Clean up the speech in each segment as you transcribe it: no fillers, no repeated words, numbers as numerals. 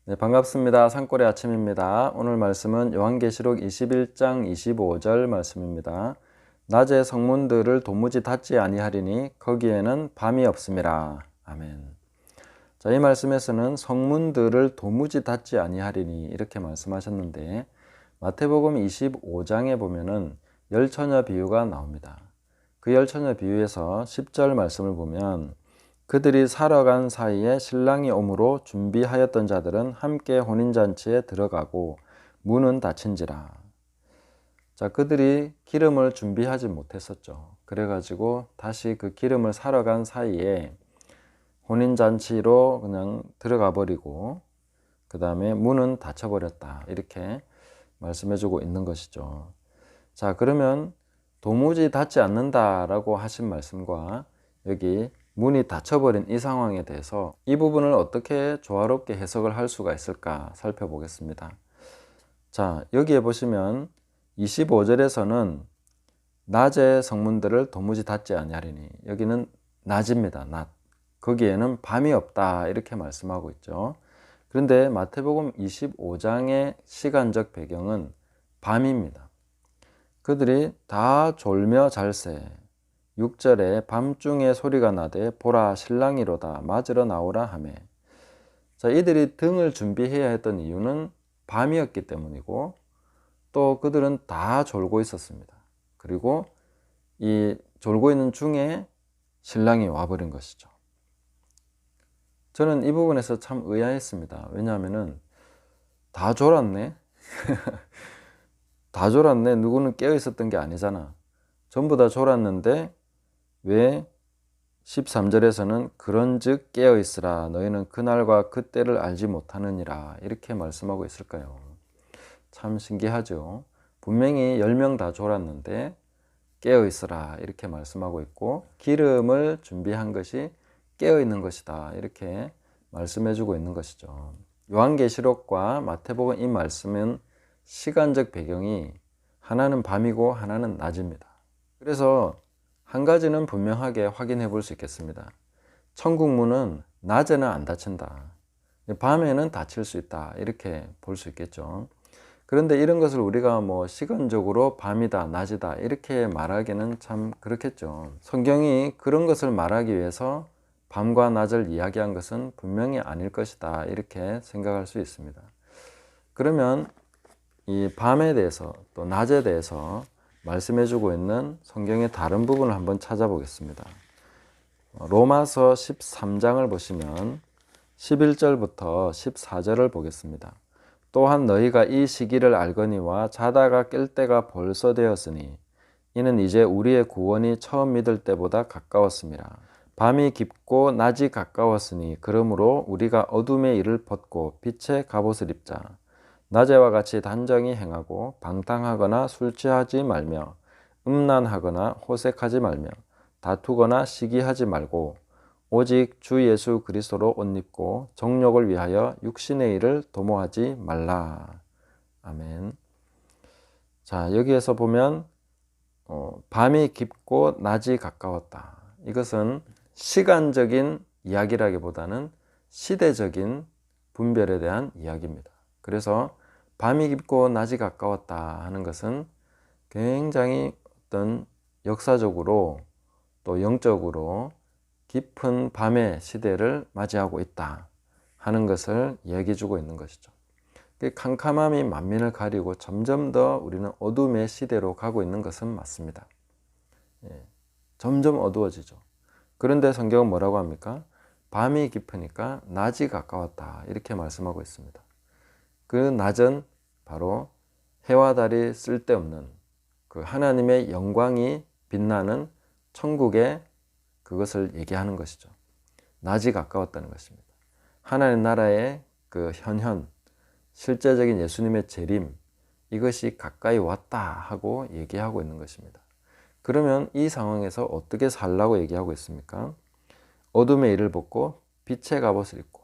네, 반갑습니다. 산골의 아침입니다. 오늘 말씀은 요한계시록 21장 25절 말씀입니다. 낮에 성문들을 도무지 닫지 아니하리니 거기에는 밤이 없음이라. 아멘. 자, 이 말씀에서는 성문들을 도무지 닫지 아니하리니 이렇게 말씀하셨는데, 마태복음 25장에 보면은 열처녀 비유가 나옵니다. 그 열처녀 비유에서 10절 말씀을 보면, 그들이 살아간 사이에 신랑이 오므로 준비하였던 자들은 함께 혼인잔치에 들어가고 문은 닫힌지라. 자, 그들이 기름을 준비하지 못했었죠. 그래가지고 다시 그 기름을 사러 간 사이에 혼인잔치로 그냥 들어가 버리고 그 다음에 문은 닫혀버렸다. 이렇게 말씀해주고 있는 것이죠. 자, 그러면 도무지 닫지 않는다라고 하신 말씀과 여기 문이 닫혀버린 이 상황에 대해서 이 부분을 어떻게 조화롭게 해석을 할 수가 있을까 살펴보겠습니다. 자, 여기에 보시면 25절에서는 낮의 성문들을 도무지 닫지 아니하리니, 여기는 낮입니다. 낮. 거기에는 밤이 없다 이렇게 말씀하고 있죠. 그런데 마태복음 25장의 시간적 배경은 밤입니다. 그들이 다 졸며 잘새 6절에 밤중에 소리가 나되 보라 신랑이로다 맞으러 나오라 하매. 자, 이들이 등을 준비해야 했던 이유는 밤이었기 때문이고, 또 그들은 다 졸고 있었습니다. 그리고 이 졸고 있는 중에 신랑이 와버린 것이죠. 저는 이 부분에서 참 의아했습니다. 왜냐하면은 다 졸았네. 다 졸았네. 누구는 깨어 있었던 게 아니잖아. 전부 다 졸았는데 왜 13절에서는 그런즉 깨어 있으라 너희는 그날과 그때를 알지 못하느니라 이렇게 말씀하고 있을까요? 참 신기하죠. 분명히 10명 다 졸았는데 깨어 있으라 이렇게 말씀하고 있고, 기름을 준비한 것이 깨어 있는 것이다 이렇게 말씀해 주고 있는 것이죠. 요한계시록과 마태복음 이 말씀은 시간적 배경이 하나는 밤이고 하나는 낮입니다. 그래서 한 가지는 분명하게 확인해 볼 수 있겠습니다. 천국 문은 낮에는 안 닫힌다. 밤에는 닫힐 수 있다. 이렇게 볼 수 있겠죠. 그런데 이런 것을 우리가 시간적으로 밤이다, 낮이다 이렇게 말하기는 참 그렇겠죠. 성경이 그런 것을 말하기 위해서 밤과 낮을 이야기한 것은 분명히 아닐 것이다. 이렇게 생각할 수 있습니다. 그러면 이 밤에 대해서 또 낮에 대해서 말씀해주고 있는 성경의 다른 부분을 한번 찾아보겠습니다. 로마서 13장을 보시면 11절부터 14절을 보겠습니다. 또한 너희가 이 시기를 알거니와 자다가 깰 때가 벌써 되었으니 이는 이제 우리의 구원이 처음 믿을 때보다 가까웠습니다. 밤이 깊고 낮이 가까웠으니 그러므로 우리가 어둠의 일을 벗고 빛의 갑옷을 입자. 낮에와 같이 단정히 행하고 방탕하거나 술 취하지 말며 음란하거나 호색하지 말며 다투거나 시기하지 말고 오직 주 예수 그리스도로 옷 입고 정욕을 위하여 육신의 일을 도모하지 말라. 아멘. 자, 여기에서 보면 밤이 깊고 낮이 가까웠다. 이것은 시간적인 이야기라기보다는 시대적인 분별에 대한 이야기입니다. 그래서 밤이 깊고 낮이 가까웠다 하는 것은 굉장히 어떤 역사적으로 또 영적으로 깊은 밤의 시대를 맞이하고 있다 하는 것을 얘기해 주고 있는 것이죠. 캄캄함이 만민을 가리고 점점 더 우리는 어둠의 시대로 가고 있는 것은 맞습니다. 점점 어두워지죠. 그런데 성경은 뭐라고 합니까? 밤이 깊으니까 낮이 가까웠다 이렇게 말씀하고 있습니다. 그 낮은 바로 해와 달이 쓸데없는 그 하나님의 영광이 빛나는 천국의 그것을 얘기하는 것이죠. 낮이 가까웠다는 것입니다. 하나님 나라의 그 현현, 실제적인 예수님의 재림, 이것이 가까이 왔다 하고 얘기하고 있는 것입니다. 그러면 이 상황에서 어떻게 살라고 얘기하고 있습니까? 어둠의 일을 벗고 빛의 갑옷을 입고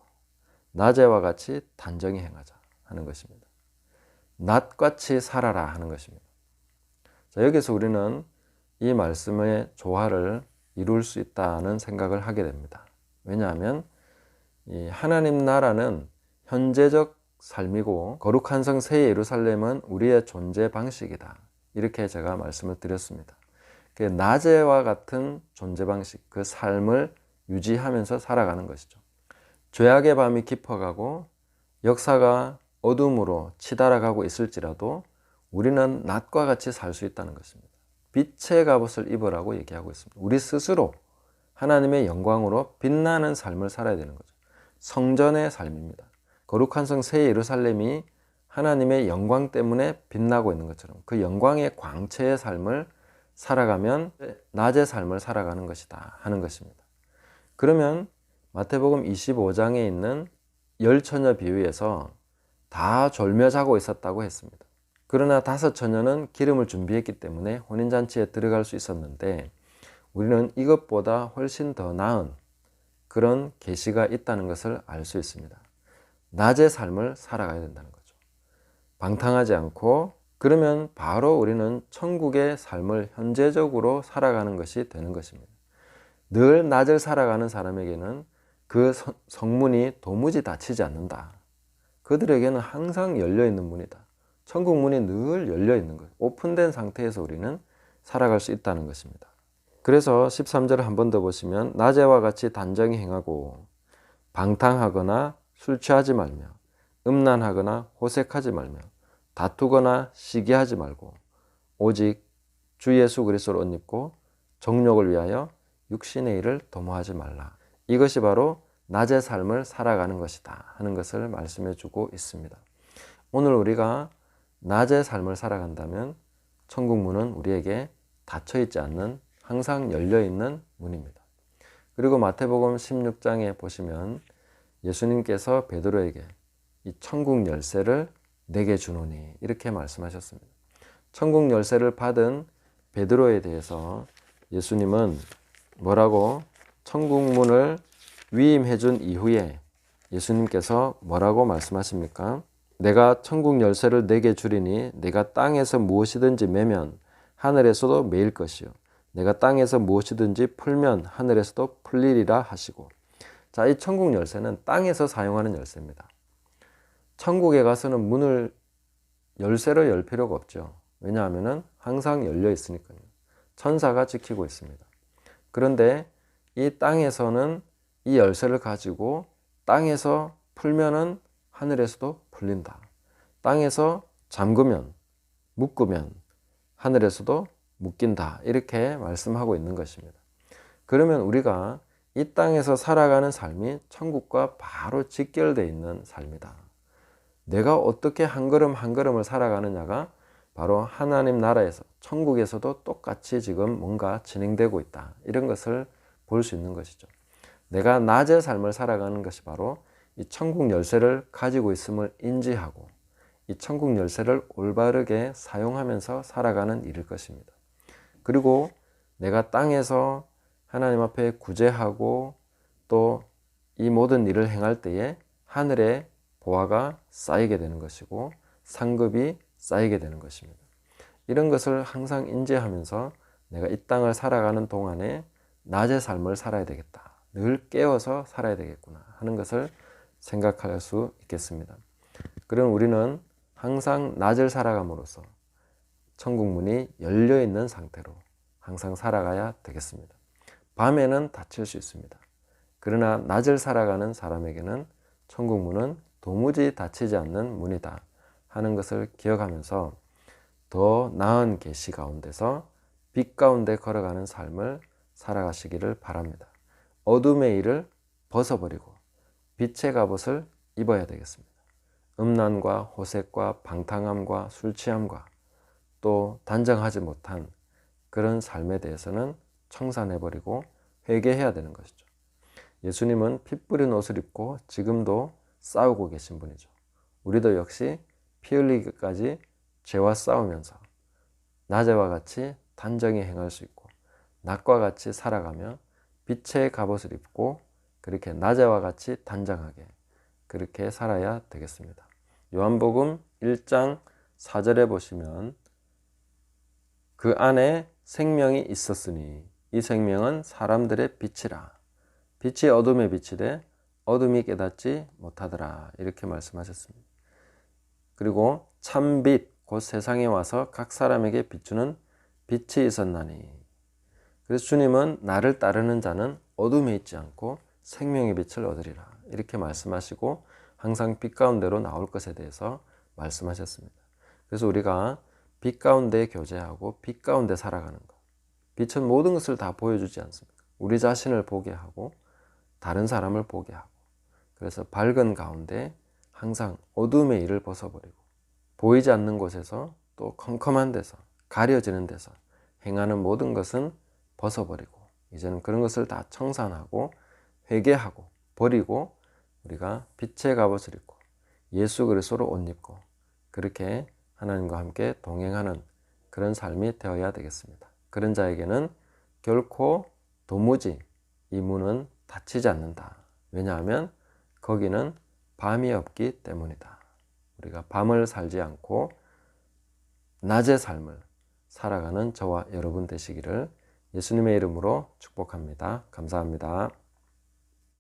낮에와 같이 단정히 행하자 하는 것입니다. 낮같이 살아라 하는 것입니다. 자, 여기서 우리는 이 말씀의 조화를 이룰 수 있다는 생각을 하게 됩니다. 왜냐하면 이 하나님 나라는 현재적 삶이고 거룩한 성 새 예루살렘은 우리의 존재 방식이다. 이렇게 제가 말씀을 드렸습니다. 낮에와 같은 존재 방식, 그 삶을 유지하면서 살아가는 것이죠. 죄악의 밤이 깊어가고 역사가 어둠으로 치달아가고 있을지라도 우리는 낮과 같이 살 수 있다는 것입니다. 빛의 갑옷을 입으라고 얘기하고 있습니다. 우리 스스로 하나님의 영광으로 빛나는 삶을 살아야 되는 거죠. 성전의 삶입니다. 거룩한 성 새 예루살렘이 하나님의 영광 때문에 빛나고 있는 것처럼 그 영광의 광채의 삶을 살아가면 낮의 삶을 살아가는 것이다 하는 것입니다. 그러면 마태복음 25장에 있는 열 처녀 비유에서 다 졸며 자고 있었다고 했습니다. 그러나 5 처녀는 기름을 준비했기 때문에 혼인잔치에 들어갈 수 있었는데 우리는 이것보다 훨씬 더 나은 그런 계시가 있다는 것을 알 수 있습니다. 낮의 삶을 살아가야 된다는 거죠. 방탕하지 않고, 그러면 바로 우리는 천국의 삶을 현재적으로 살아가는 것이 되는 것입니다. 늘 낮을 살아가는 사람에게는 그 성문이 도무지 닫히지 않는다. 그들에게는 항상 열려있는 문이다. 천국 문이 늘 열려있는 것, 오픈된 상태에서 우리는 살아갈 수 있다는 것입니다. 그래서 13절을 한 번 더 보시면 낮에와 같이 단정히 행하고 방탕하거나 술 취하지 말며 음란하거나 호색하지 말며 다투거나 시기하지 말고 오직 주 예수 그리스도를 옷 입고 정욕을 위하여 육신의 일을 도모하지 말라. 이것이 바로 낮의 삶을 살아가는 것이다 하는 것을 말씀해 주고 있습니다. 오늘 우리가 낮의 삶을 살아간다면 천국 문은 우리에게 닫혀 있지 않는 항상 열려 있는 문입니다. 그리고 마태복음 16장에 보시면 예수님께서 베드로에게 이 천국 열쇠를 내게 주노니 이렇게 말씀하셨습니다. 천국 열쇠를 받은 베드로에 대해서 예수님은 뭐라고 천국 문을 위임해 준 이후에 예수님께서 뭐라고 말씀하십니까? 내가 천국 열쇠를 내게 주리니 내가 땅에서 무엇이든지 매면 하늘에서도 매일 것이요 내가 땅에서 무엇이든지 풀면 하늘에서도 풀리리라 하시고, 자, 이 천국 열쇠는 땅에서 사용하는 열쇠입니다. 천국에 가서는 문을 열쇠로 열 필요가 없죠. 왜냐하면 항상 열려 있으니까요. 천사가 지키고 있습니다. 그런데 이 땅에서는 이 열쇠를 가지고 땅에서 풀면은 하늘에서도 풀린다. 땅에서 잠그면, 묶으면 하늘에서도 묶인다. 이렇게 말씀하고 있는 것입니다. 그러면 우리가 이 땅에서 살아가는 삶이 천국과 바로 직결되어 있는 삶이다. 내가 어떻게 한 걸음 한 걸음을 살아가느냐가 바로 하나님 나라에서 천국에서도 똑같이 지금 뭔가 진행되고 있다. 이런 것을 볼 수 있는 것이죠. 내가 낮의 삶을 살아가는 것이 바로 이 천국 열쇠를 가지고 있음을 인지하고 이 천국 열쇠를 올바르게 사용하면서 살아가는 일일 것입니다. 그리고 내가 땅에서 하나님 앞에 구제하고 또 이 모든 일을 행할 때에 하늘에 보화가 쌓이게 되는 것이고 상급이 쌓이게 되는 것입니다. 이런 것을 항상 인지하면서 내가 이 땅을 살아가는 동안에 낮의 삶을 살아야 되겠다. 늘 깨어서 살아야 되겠구나 하는 것을 생각할 수 있겠습니다. 그럼 우리는 항상 낮을 살아감으로써 천국 문이 열려 있는 상태로 항상 살아가야 되겠습니다. 밤에는 닫힐 수 있습니다. 그러나 낮을 살아가는 사람에게는 천국 문은 도무지 닫히지 않는 문이다 하는 것을 기억하면서 더 나은 계시 가운데서 빛 가운데 걸어가는 삶을 살아가시기를 바랍니다. 어둠의 일을 벗어버리고 빛의 갑옷을 입어야 되겠습니다. 음란과 호색과 방탕함과 술 취함과 또 단정하지 못한 그런 삶에 대해서는 청산해버리고 회개해야 되는 것이죠. 예수님은 피 뿌린 옷을 입고 지금도 싸우고 계신 분이죠. 우리도 역시 피 흘리기까지 죄와 싸우면서 낮에와 같이 단정히 행할 수 있고 낮과 같이 살아가며 빛의 갑옷을 입고 그렇게 낮에와 같이 단정하게 그렇게 살아야 되겠습니다. 요한복음 1장 4절에 보시면 그 안에 생명이 있었으니 이 생명은 사람들의 빛이라. 빛이 어둠에 비치되 어둠이 깨닫지 못하더라. 이렇게 말씀하셨습니다. 그리고 참 빛, 곧 세상에 와서 각 사람에게 비추는 빛이 있었나니. 그래서 주님은 나를 따르는 자는 어둠에 있지 않고 생명의 빛을 얻으리라. 이렇게 말씀하시고 항상 빛 가운데로 나올 것에 대해서 말씀하셨습니다. 그래서 우리가 빛 가운데 교제하고 빛 가운데 살아가는 것. 빛은 모든 것을 다 보여주지 않습니까? 우리 자신을 보게 하고 다른 사람을 보게 하고, 그래서 밝은 가운데 항상 어둠의 일을 벗어버리고 보이지 않는 곳에서 또 컴컴한 데서 가려지는 데서 행하는 모든 것은 벗어버리고 이제는 그런 것을 다 청산하고 회개하고 버리고 우리가 빛의 갑옷을 입고 예수 그리스도로 옷 입고 그렇게 하나님과 함께 동행하는 그런 삶이 되어야 되겠습니다. 그런 자에게는 결코 도무지 이 문은 닫히지 않는다. 왜냐하면 거기는 밤이 없기 때문이다. 우리가 밤을 살지 않고 낮의 삶을 살아가는 저와 여러분 되시기를 예수님의 이름으로 축복합니다. 감사합니다.